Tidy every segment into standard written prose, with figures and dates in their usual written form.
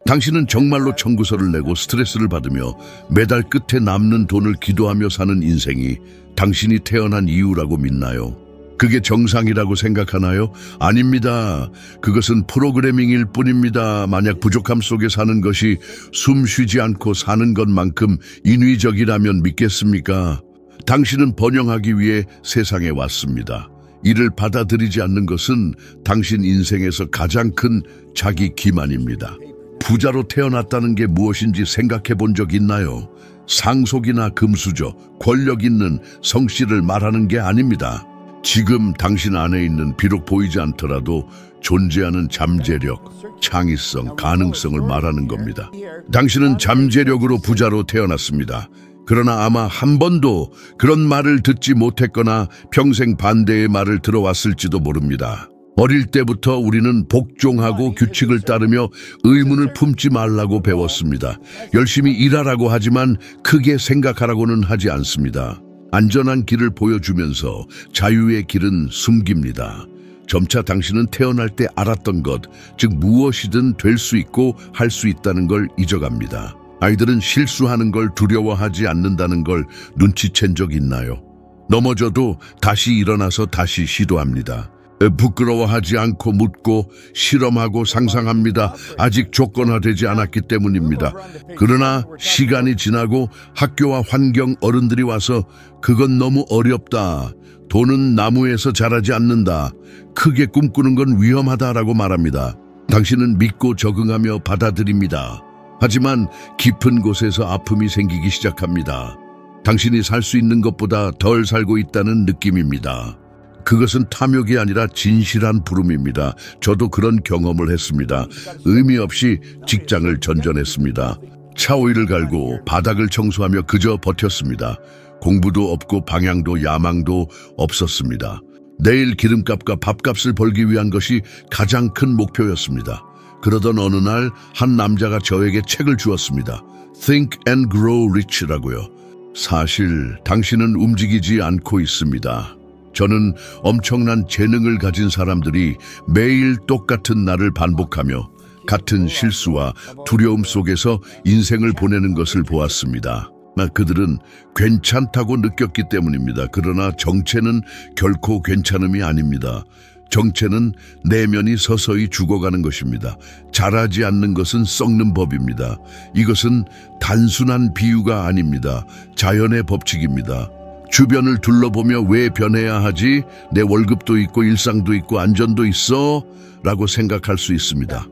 당신은 정말로 청구서를 내고 스트레스를 받으며 매달 끝에 남는 돈을 기도하며 사는 인생이 당신이 태어난 이유라고 믿나요? 그게 정상이라고 생각하나요? 아닙니다. 그것은 프로그래밍일 뿐입니다. 만약 부족함 속에 사는 것이 숨 쉬지 않고 사는 것만큼 인위적이라면 믿겠습니까? 당신은 번영하기 위해 세상에 왔습니다. 이를 받아들이지 않는 것은 당신 인생에서 가장 큰 자기 기만입니다. 부자로 태어났다는 게 무엇인지 생각해 본 적 있나요? 상속이나 금수저, 권력 있는 성씨를 말하는 게 아닙니다. 지금 당신 안에 있는 비록 보이지 않더라도 존재하는 잠재력, 창의성, 가능성을 말하는 겁니다. 당신은 잠재력으로 부자로 태어났습니다. 그러나 아마 한 번도 그런 말을 듣지 못했거나 평생 반대의 말을 들어왔을지도 모릅니다. 어릴 때부터 우리는 복종하고 규칙을 따르며 의문을 품지 말라고 배웠습니다. 열심히 일하라고 하지만 크게 생각하라고는 하지 않습니다. 안전한 길을 보여주면서 자유의 길은 숨깁니다. 점차 당신은 태어날 때 알았던 것, 즉 무엇이든 될 수 있고 할 수 있다는 걸 잊어갑니다. 아이들은 실수하는 걸 두려워하지 않는다는 걸 눈치챈 적 있나요? 넘어져도 다시 일어나서 다시 시도합니다. 부끄러워하지 않고 묻고 실험하고 상상합니다. 아직 조건화되지 않았기 때문입니다. 그러나 시간이 지나고 학교와 환경, 어른들이 와서 그건 너무 어렵다. 돈은 나무에서 자라지 않는다. 크게 꿈꾸는 건 위험하다라고 말합니다. 당신은 믿고 적응하며 받아들입니다. 하지만 깊은 곳에서 아픔이 생기기 시작합니다. 당신이 살 수 있는 것보다 덜 살고 있다는 느낌입니다. 그것은 탐욕이 아니라 진실한 부름입니다. 저도 그런 경험을 했습니다. 의미 없이 직장을 전전했습니다. 차 오일을 갈고 바닥을 청소하며 그저 버텼습니다. 공부도 없고 방향도 야망도 없었습니다. 내일 기름값과 밥값을 벌기 위한 것이 가장 큰 목표였습니다. 그러던 어느 날 한 남자가 저에게 책을 주었습니다. Think and Grow Rich라고요. 사실 당신은 움직이지 않고 있습니다. 저는 엄청난 재능을 가진 사람들이 매일 똑같은 날을 반복하며 같은 실수와 두려움 속에서 인생을 보내는 것을 보았습니다. 그들은 괜찮다고 느꼈기 때문입니다. 그러나 정체는 결코 괜찮음이 아닙니다. 정체는 내면이 서서히 죽어가는 것입니다. 자라지 않는 것은 썩는 법입니다. 이것은 단순한 비유가 아닙니다. 자연의 법칙입니다. 주변을 둘러보며 왜 변해야 하지? 내 월급도 있고 일상도 있고 안전도 있어? 라고 생각할 수 있습니다.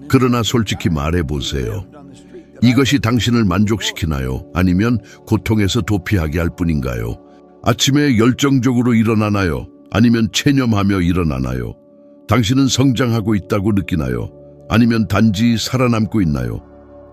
그러나 솔직히 말해보세요. 이것이 당신을 만족시키나요? 아니면 고통에서 도피하게 할 뿐인가요? 아침에 열정적으로 일어나나요? 아니면 체념하며 일어나나요? 당신은 성장하고 있다고 느끼나요? 아니면 단지 살아남고 있나요?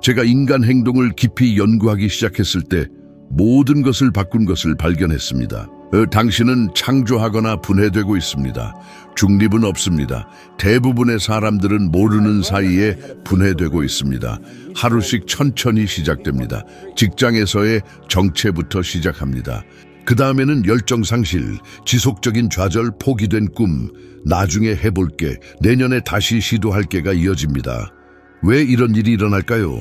제가 인간 행동을 깊이 연구하기 시작했을 때 모든 것을 바꾼 것을 발견했습니다. 당신은 창조하거나 분해되고 있습니다. 중립은 없습니다. 대부분의 사람들은 모르는 사이에 분해되고 있습니다. 하루씩 천천히 시작됩니다. 직장에서의 정체부터 시작합니다. 그 다음에는 열정상실, 지속적인 좌절, 포기된 꿈, 나중에 해볼게, 내년에 다시 시도할게가 이어집니다. 왜 이런 일이 일어날까요?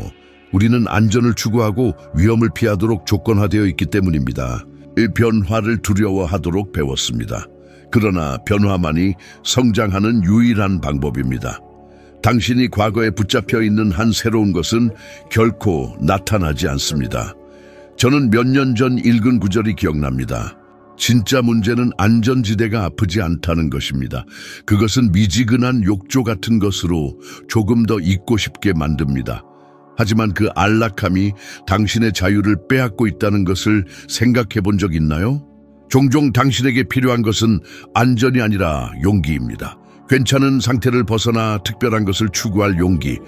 우리는 안전을 추구하고 위험을 피하도록 조건화되어 있기 때문입니다. 변화를 두려워하도록 배웠습니다. 그러나 변화만이 성장하는 유일한 방법입니다. 당신이 과거에 붙잡혀 있는 한 새로운 것은 결코 나타나지 않습니다. 저는 몇 년 전 읽은 구절이 기억납니다. 진짜 문제는 안전지대가 아프지 않다는 것입니다. 그것은 미지근한 욕조 같은 것으로 조금 더 있고 싶게 만듭니다. 하지만 그 안락함이 당신의 자유를 빼앗고 있다는 것을 생각해 본 적 있나요? 종종 당신에게 필요한 것은 안전이 아니라 용기입니다. 괜찮은 상태를 벗어나 특별한 것을 추구할 용기,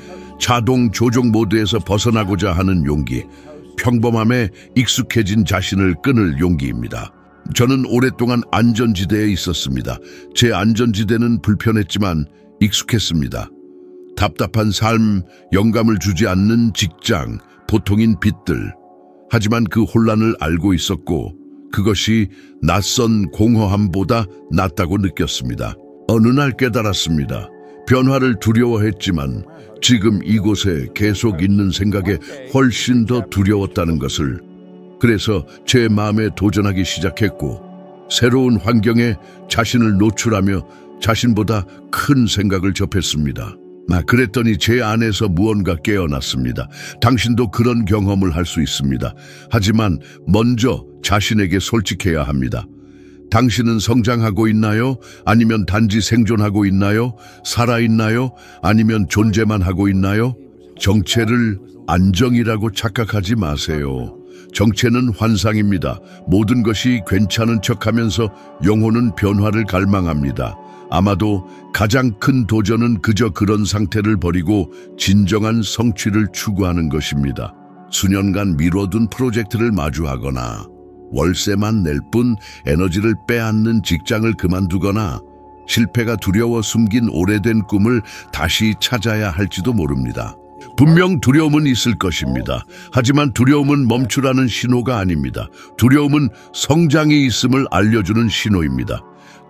자동 조종 모드에서 벗어나고자 하는 용기, 평범함에 익숙해진 자신을 끊을 용기입니다. 저는 오랫동안 안전지대에 있었습니다. 제 안전지대는 불편했지만 익숙했습니다. 답답한 삶, 영감을 주지 않는 직장, 보통인 빚들. 하지만 그 혼란을 알고 있었고 그것이 낯선 공허함보다 낫다고 느꼈습니다. 어느 날 깨달았습니다. 변화를 두려워했지만 지금 이곳에 계속 있는 생각에 훨씬 더 두려웠다는 것을. 그래서 제 마음에 도전하기 시작했고, 새로운 환경에 자신을 노출하며 자신보다 큰 생각을 접했습니다. 그랬더니 제 안에서 무언가 깨어났습니다. 당신도 그런 경험을 할 수 있습니다. 하지만 먼저 자신에게 솔직해야 합니다. 당신은 성장하고 있나요? 아니면 단지 생존하고 있나요? 살아있나요? 아니면 존재만 하고 있나요? 정체를 안정이라고 착각하지 마세요. 정체는 환상입니다. 모든 것이 괜찮은 척하면서 영혼은 변화를 갈망합니다. 아마도 가장 큰 도전은 그저 그런 상태를 버리고 진정한 성취를 추구하는 것입니다. 수년간 미뤄둔 프로젝트를 마주하거나 월세만 낼 뿐 에너지를 빼앗는 직장을 그만두거나 실패가 두려워 숨긴 오래된 꿈을 다시 찾아야 할지도 모릅니다. 분명 두려움은 있을 것입니다. 하지만 두려움은 멈추라는 신호가 아닙니다. 두려움은 성장이 있음을 알려주는 신호입니다.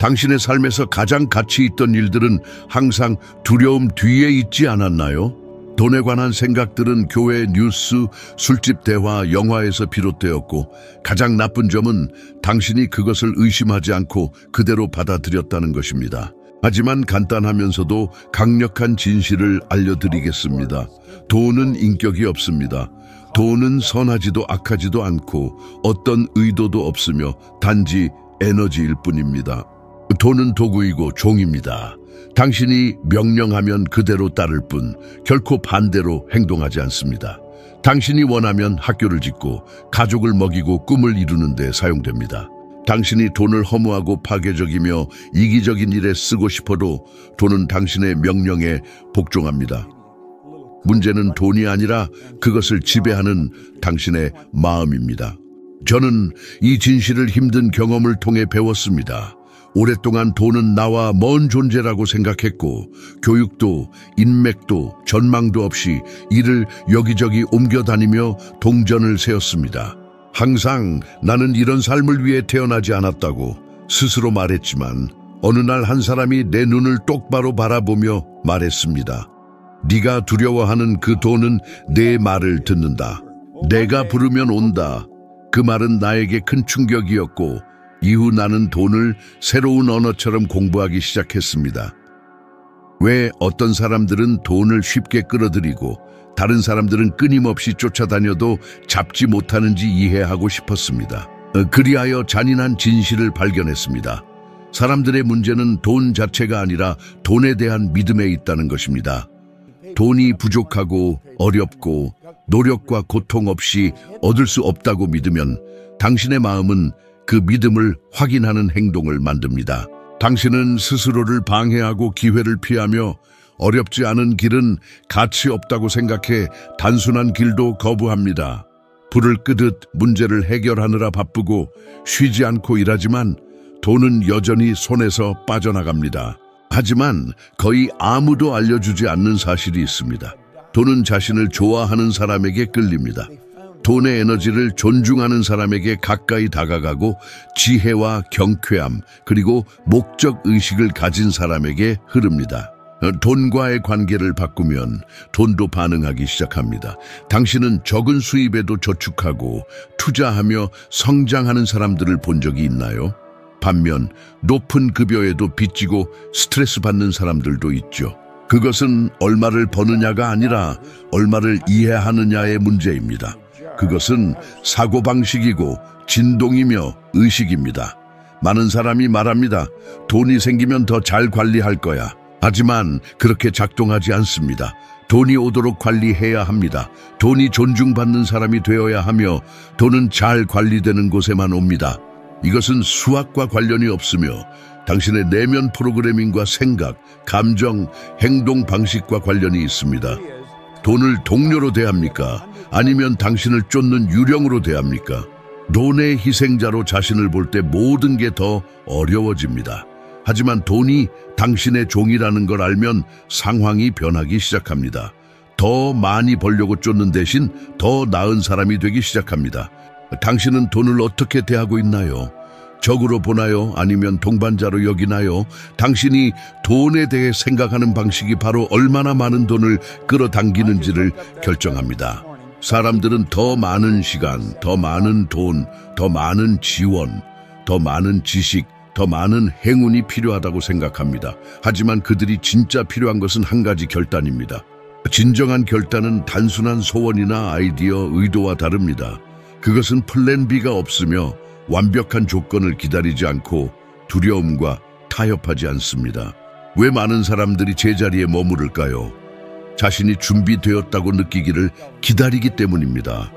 당신의 삶에서 가장 가치 있던 일들은 항상 두려움 뒤에 있지 않았나요? 돈에 관한 생각들은 교회 뉴스, 술집 대화, 영화에서 비롯되었고, 가장 나쁜 점은 당신이 그것을 의심하지 않고 그대로 받아들였다는 것입니다. 하지만 간단하면서도 강력한 진실을 알려드리겠습니다. 돈은 인격이 없습니다. 돈은 선하지도 악하지도 않고 어떤 의도도 없으며 단지 에너지일 뿐입니다. 돈은 도구이고 종입니다. 당신이 명령하면 그대로 따를 뿐 결코 반대로 행동하지 않습니다. 당신이 원하면 학교를 짓고 가족을 먹이고 꿈을 이루는 데 사용됩니다. 당신이 돈을 허무하고 파괴적이며 이기적인 일에 쓰고 싶어도 돈은 당신의 명령에 복종합니다. 문제는 돈이 아니라 그것을 지배하는 당신의 마음입니다. 저는 이 진실을 힘든 경험을 통해 배웠습니다. 오랫동안 돈은 나와 먼 존재라고 생각했고, 교육도 인맥도 전망도 없이 이를 여기저기 옮겨다니며 동전을 세웠습니다. 항상 나는 이런 삶을 위해 태어나지 않았다고 스스로 말했지만, 어느 날 한 사람이 내 눈을 똑바로 바라보며 말했습니다. 네가 두려워하는 그 돈은 내 말을 듣는다. 내가 부르면 온다. 그 말은 나에게 큰 충격이었고, 이후 나는 돈을 새로운 언어처럼 공부하기 시작했습니다. 왜 어떤 사람들은 돈을 쉽게 끌어들이고 다른 사람들은 끊임없이 쫓아다녀도 잡지 못하는지 이해하고 싶었습니다. 그리하여 잔인한 진실을 발견했습니다. 사람들의 문제는 돈 자체가 아니라 돈에 대한 믿음에 있다는 것입니다. 돈이 부족하고 어렵고 노력과 고통 없이 얻을 수 없다고 믿으면 당신의 마음은 그 믿음을 확인하는 행동을 만듭니다. 당신은 스스로를 방해하고 기회를 피하며 어렵지 않은 길은 가치 없다고 생각해 단순한 길도 거부합니다. 불을 끄듯 문제를 해결하느라 바쁘고 쉬지 않고 일하지만 돈은 여전히 손에서 빠져나갑니다. 하지만 거의 아무도 알려주지 않는 사실이 있습니다. 돈은 자신을 좋아하는 사람에게 끌립니다. 돈의 에너지를 존중하는 사람에게 가까이 다가가고 지혜와 경쾌함 그리고 목적의식을 가진 사람에게 흐릅니다. 돈과의 관계를 바꾸면 돈도 반응하기 시작합니다. 당신은 적은 수입에도 저축하고 투자하며 성장하는 사람들을 본 적이 있나요? 반면 높은 급여에도 빚지고 스트레스 받는 사람들도 있죠. 그것은 얼마를 버느냐가 아니라 얼마를 이해하느냐의 문제입니다. 그것은 사고방식이고 진동이며 의식입니다. 많은 사람이 말합니다. 돈이 생기면 더 잘 관리할 거야. 하지만 그렇게 작동하지 않습니다. 돈이 오도록 관리해야 합니다. 돈이 존중받는 사람이 되어야 하며 돈은 잘 관리되는 곳에만 옵니다. 이것은 수학과 관련이 없으며 당신의 내면 프로그래밍과 생각, 감정, 행동 방식과 관련이 있습니다. 돈을 동료로 대합니까? 아니면 당신을 쫓는 유령으로 대합니까? 돈의 희생자로 자신을 볼 때 모든 게 더 어려워집니다. 하지만 돈이 당신의 종이라는 걸 알면 상황이 변하기 시작합니다. 더 많이 벌려고 쫓는 대신 더 나은 사람이 되기 시작합니다. 당신은 돈을 어떻게 대하고 있나요? 적으로 보나요? 아니면 동반자로 여기나요? 당신이 돈에 대해 생각하는 방식이 바로 얼마나 많은 돈을 끌어당기는지를 결정합니다. 사람들은 더 많은 시간, 더 많은 돈, 더 많은 지원, 더 많은 지식, 더 많은 행운이 필요하다고 생각합니다. 하지만 그들이 진짜 필요한 것은 한 가지 결단입니다. 진정한 결단은 단순한 소원이나 아이디어, 의도와 다릅니다. 그것은 플랜 B가 없으며 완벽한 조건을 기다리지 않고 두려움과 타협하지 않습니다. 왜 많은 사람들이 제자리에 머무를까요? 자신이 준비되었다고 느끼기를 기다리기 때문입니다.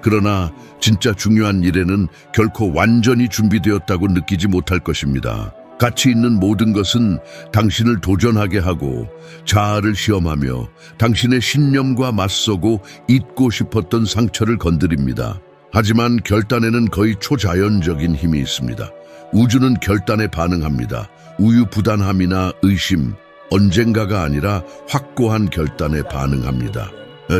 그러나 진짜 중요한 일에는 결코 완전히 준비되었다고 느끼지 못할 것입니다. 가치 있는 모든 것은 당신을 도전하게 하고 자아를 시험하며 당신의 신념과 맞서고 잊고 싶었던 상처를 건드립니다. 하지만 결단에는 거의 초자연적인 힘이 있습니다. 우주는 결단에 반응합니다. 우유부단함이나 의심, 언젠가가 아니라 확고한 결단에 반응합니다.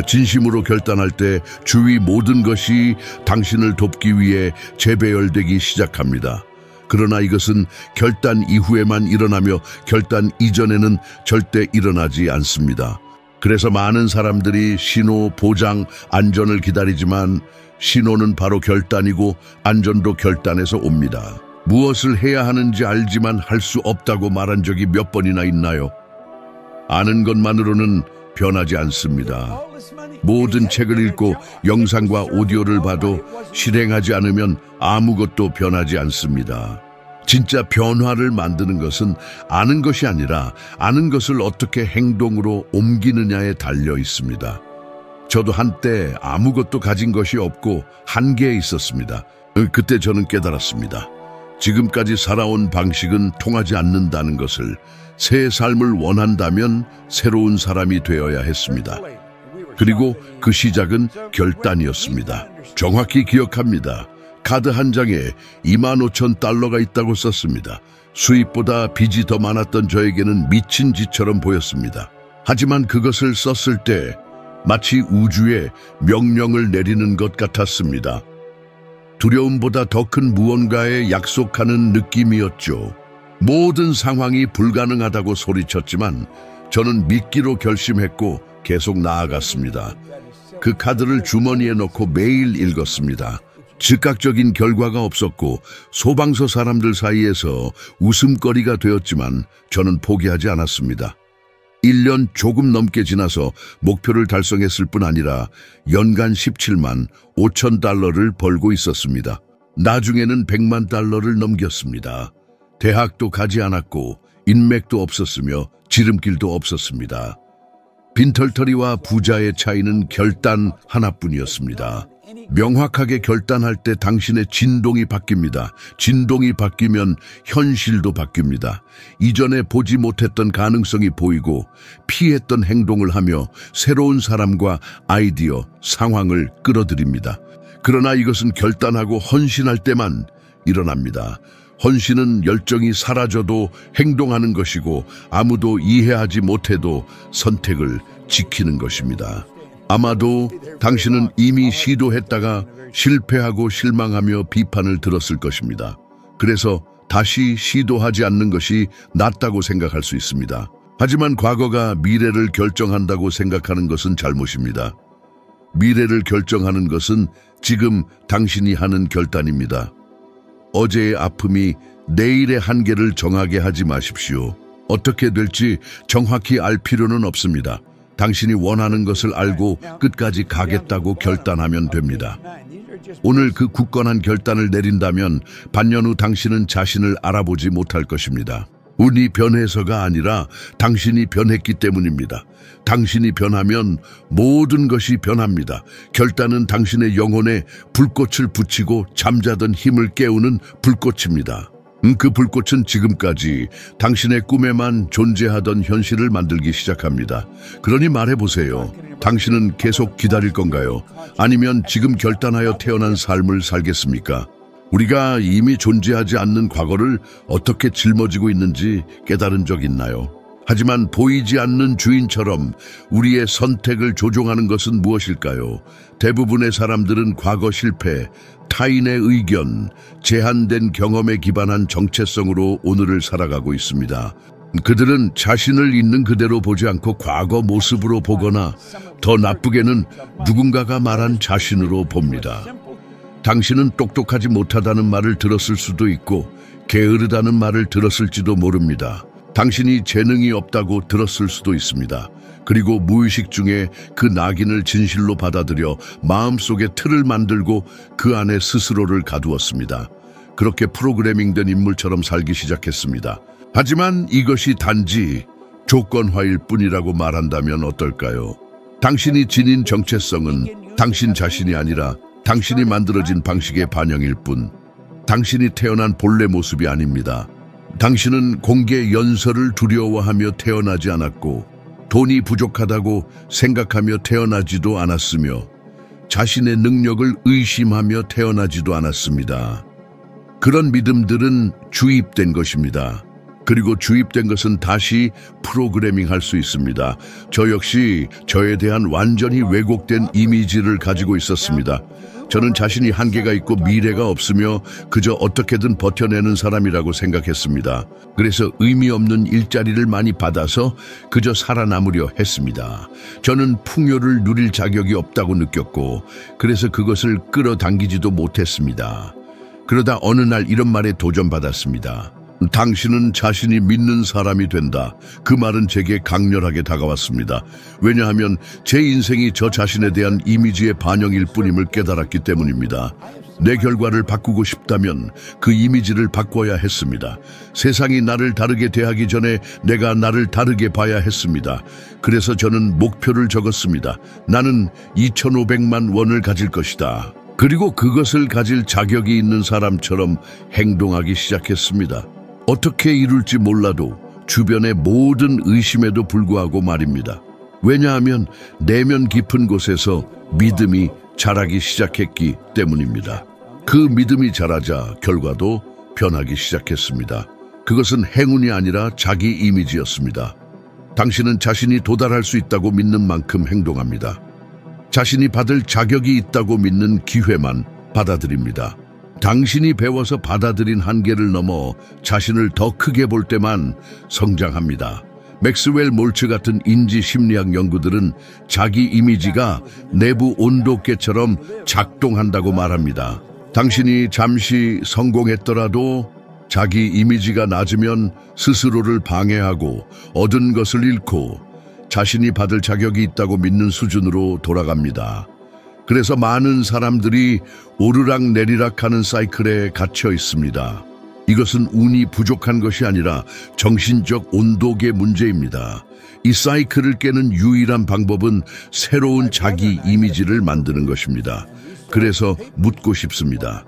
진심으로 결단할 때 주위 모든 것이 당신을 돕기 위해 재배열되기 시작합니다. 그러나 이것은 결단 이후에만 일어나며 결단 이전에는 절대 일어나지 않습니다. 그래서 많은 사람들이 신호, 보장, 안전을 기다리지만 신호는 바로 결단이고 안전도 결단에서 옵니다. 무엇을 해야 하는지 알지만 할 수 없다고 말한 적이 몇 번이나 있나요? 아는 것만으로는 변하지 않습니다. 모든 책을 읽고 영상과 오디오를 봐도 실행하지 않으면 아무것도 변하지 않습니다. 진짜 변화를 만드는 것은 아는 것이 아니라 아는 것을 어떻게 행동으로 옮기느냐에 달려 있습니다. 저도 한때 아무것도 가진 것이 없고 한계에 있었습니다. 그때 저는 깨달았습니다. 지금까지 살아온 방식은 통하지 않는다는 것을. 새 삶을 원한다면 새로운 사람이 되어야 했습니다. 그리고 그 시작은 결단이었습니다. 정확히 기억합니다. 카드 한 장에 25,000달러가 있다고 썼습니다. 수입보다 빚이 더 많았던 저에게는 미친 짓처럼 보였습니다. 하지만 그것을 썼을 때 마치 우주에 명령을 내리는 것 같았습니다. 두려움보다 더 큰 무언가에 약속하는 느낌이었죠. 모든 상황이 불가능하다고 소리쳤지만 저는 믿기로 결심했고 계속 나아갔습니다. 그 카드를 주머니에 넣고 매일 읽었습니다. 즉각적인 결과가 없었고 소방서 사람들 사이에서 웃음거리가 되었지만 저는 포기하지 않았습니다. 1년 조금 넘게 지나서 목표를 달성했을 뿐 아니라 연간 17만 5천 달러를 벌고 있었습니다. 나중에는 100만 달러를 넘겼습니다. 대학도 가지 않았고 인맥도 없었으며 지름길도 없었습니다. 빈털터리와 부자의 차이는 결단 하나뿐이었습니다. 명확하게 결단할 때 당신의 진동이 바뀝니다. 진동이 바뀌면 현실도 바뀝니다. 이전에 보지 못했던 가능성이 보이고 피했던 행동을 하며 새로운 사람과 아이디어, 상황을 끌어들입니다. 그러나 이것은 결단하고 헌신할 때만 일어납니다. 헌신은 열정이 사라져도 행동하는 것이고 아무도 이해하지 못해도 선택을 지키는 것입니다. 아마도 당신은 이미 시도했다가 실패하고 실망하며 비판을 들었을 것입니다. 그래서 다시 시도하지 않는 것이 낫다고 생각할 수 있습니다. 하지만 과거가 미래를 결정한다고 생각하는 것은 잘못입니다. 미래를 결정하는 것은 지금 당신이 하는 결단입니다. 어제의 아픔이 내일의 한계를 정하게 하지 마십시오. 어떻게 될지 정확히 알 필요는 없습니다. 당신이 원하는 것을 알고 끝까지 가겠다고 결단하면 됩니다. 오늘 그 굳건한 결단을 내린다면 반년 후 당신은 자신을 알아보지 못할 것입니다. 운이 변해서가 아니라 당신이 변했기 때문입니다. 당신이 변하면 모든 것이 변합니다. 결단은 당신의 영혼에 불꽃을 붙이고 잠자던 힘을 깨우는 불꽃입니다. 그 불꽃은 지금까지 당신의 꿈에만 존재하던 현실을 만들기 시작합니다. 그러니 말해보세요. 당신은 계속 기다릴 건가요? 아니면 지금 결단하여 태어난 삶을 살겠습니까? 우리가 이미 존재하지 않는 과거를 어떻게 짊어지고 있는지 깨달은 적 있나요? 하지만 보이지 않는 주인처럼 우리의 선택을 조종하는 것은 무엇일까요? 대부분의 사람들은 과거 실패, 타인의 의견, 제한된 경험에 기반한 정체성으로 오늘을 살아가고 있습니다. 그들은 자신을 있는 그대로 보지 않고 과거 모습으로 보거나 더 나쁘게는 누군가가 말한 자신으로 봅니다. 당신은 똑똑하지 못하다는 말을 들었을 수도 있고 게으르다는 말을 들었을지도 모릅니다. 당신이 재능이 없다고 들었을 수도 있습니다. 그리고 무의식 중에 그 낙인을 진실로 받아들여 마음속에 틀을 만들고 그 안에 스스로를 가두었습니다. 그렇게 프로그래밍된 인물처럼 살기 시작했습니다. 하지만 이것이 단지 조건화일 뿐이라고 말한다면 어떨까요? 당신이 지닌 정체성은 당신 자신이 아니라 당신이 만들어진 방식의 반영일 뿐, 당신이 태어난 본래 모습이 아닙니다. 당신은 공개 연설을 두려워하며 태어나지 않았고 돈이 부족하다고 생각하며 태어나지도 않았으며 자신의 능력을 의심하며 태어나지도 않았습니다. 그런 믿음들은 주입된 것입니다. 그리고 주입된 것은 다시 프로그래밍할 수 있습니다. 저 역시 저에 대한 완전히 왜곡된 이미지를 가지고 있었습니다. 저는 자신이 한계가 있고 미래가 없으며 그저 어떻게든 버텨내는 사람이라고 생각했습니다. 그래서 의미 없는 일자리를 많이 받아서 그저 살아남으려 했습니다. 저는 풍요를 누릴 자격이 없다고 느꼈고 그래서 그것을 끌어당기지도 못했습니다. 그러다 어느 날 이런 말에 도전받았습니다. 당신은 자신이 믿는 사람이 된다. 그 말은 제게 강렬하게 다가왔습니다. 왜냐하면 제 인생이 저 자신에 대한 이미지의 반영일 뿐임을 깨달았기 때문입니다. 내 결과를 바꾸고 싶다면 그 이미지를 바꿔야 했습니다. 세상이 나를 다르게 대하기 전에 내가 나를 다르게 봐야 했습니다. 그래서 저는 목표를 적었습니다. 나는 2,500만 원을 가질 것이다. 그리고 그것을 가질 자격이 있는 사람처럼 행동하기 시작했습니다. 어떻게 이룰지 몰라도 주변의 모든 의심에도 불구하고 말입니다. 왜냐하면 내면 깊은 곳에서 믿음이 자라기 시작했기 때문입니다. 그 믿음이 자라자 결과도 변하기 시작했습니다. 그것은 행운이 아니라 자기 이미지였습니다. 당신은 자신이 도달할 수 있다고 믿는 만큼 행동합니다. 자신이 받을 자격이 있다고 믿는 기회만 받아들입니다. 당신이 배워서 받아들인 한계를 넘어 자신을 더 크게 볼 때만 성장합니다. 맥스웰 몰츠 같은 인지 심리학 연구들은 자기 이미지가 내부 온도계처럼 작동한다고 말합니다. 당신이 잠시 성공했더라도 자기 이미지가 낮으면 스스로를 방해하고 얻은 것을 잃고 자신이 받을 자격이 있다고 믿는 수준으로 돌아갑니다. 그래서 많은 사람들이 오르락내리락하는 사이클에 갇혀 있습니다. 이것은 운이 부족한 것이 아니라 정신적 온도계 문제입니다. 이 사이클을 깨는 유일한 방법은 새로운 자기 이미지를 만드는 것입니다. 그래서 묻고 싶습니다.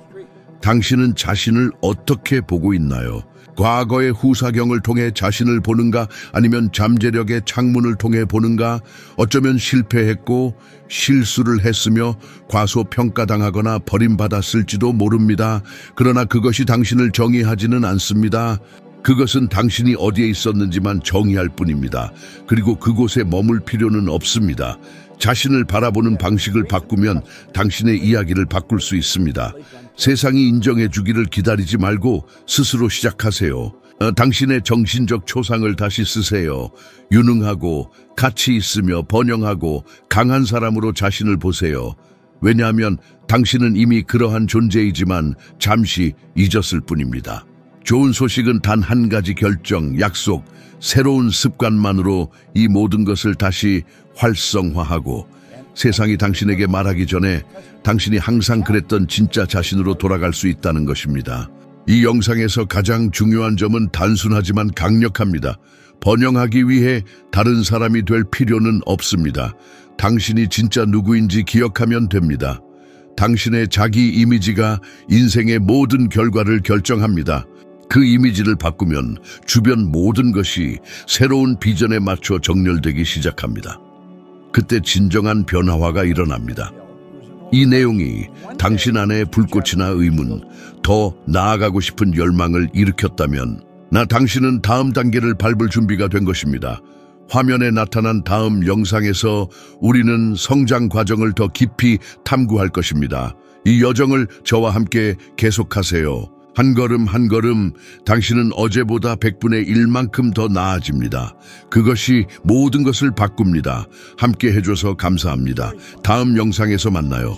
당신은 자신을 어떻게 보고 있나요? 과거의 후사경을 통해 자신을 보는가? 아니면 잠재력의 창문을 통해 보는가? 어쩌면 실패했고 실수를 했으며 과소평가당하거나 버림받았을지도 모릅니다. 그러나 그것이 당신을 정의하지는 않습니다. 그것은 당신이 어디에 있었는지만 정의할 뿐입니다. 그리고 그곳에 머물 필요는 없습니다. 자신을 바라보는 방식을 바꾸면 당신의 이야기를 바꿀 수 있습니다. 세상이 인정해 주기를 기다리지 말고 스스로 시작하세요. 당신의 정신적 초상을 다시 쓰세요. 유능하고 가치 있으며 번영하고 강한 사람으로 자신을 보세요. 왜냐하면 당신은 이미 그러한 존재이지만 잠시 잊었을 뿐입니다. 좋은 소식은 단 한 가지 결정, 약속, 새로운 습관만으로 이 모든 것을 다시 활성화하고 세상이 당신에게 말하기 전에 당신이 항상 그랬던 진짜 자신으로 돌아갈 수 있다는 것입니다. 이 영상에서 가장 중요한 점은 단순하지만 강력합니다. 번영하기 위해 다른 사람이 될 필요는 없습니다. 당신이 진짜 누구인지 기억하면 됩니다. 당신의 자기 이미지가 인생의 모든 결과를 결정합니다. 그 이미지를 바꾸면 주변 모든 것이 새로운 비전에 맞춰 정렬되기 시작합니다. 그때 진정한 변화가 일어납니다. 이 내용이 당신 안에 불꽃이나 의문, 더 나아가고 싶은 열망을 일으켰다면 당신은 다음 단계를 밟을 준비가 된 것입니다. 화면에 나타난 다음 영상에서 우리는 성장 과정을 더 깊이 탐구할 것입니다. 이 여정을 저와 함께 계속하세요. 한 걸음 한 걸음 당신은 어제보다 100분의 1만큼 더 나아집니다. 그것이 모든 것을 바꿉니다. 함께 해줘서 감사합니다. 다음 영상에서 만나요.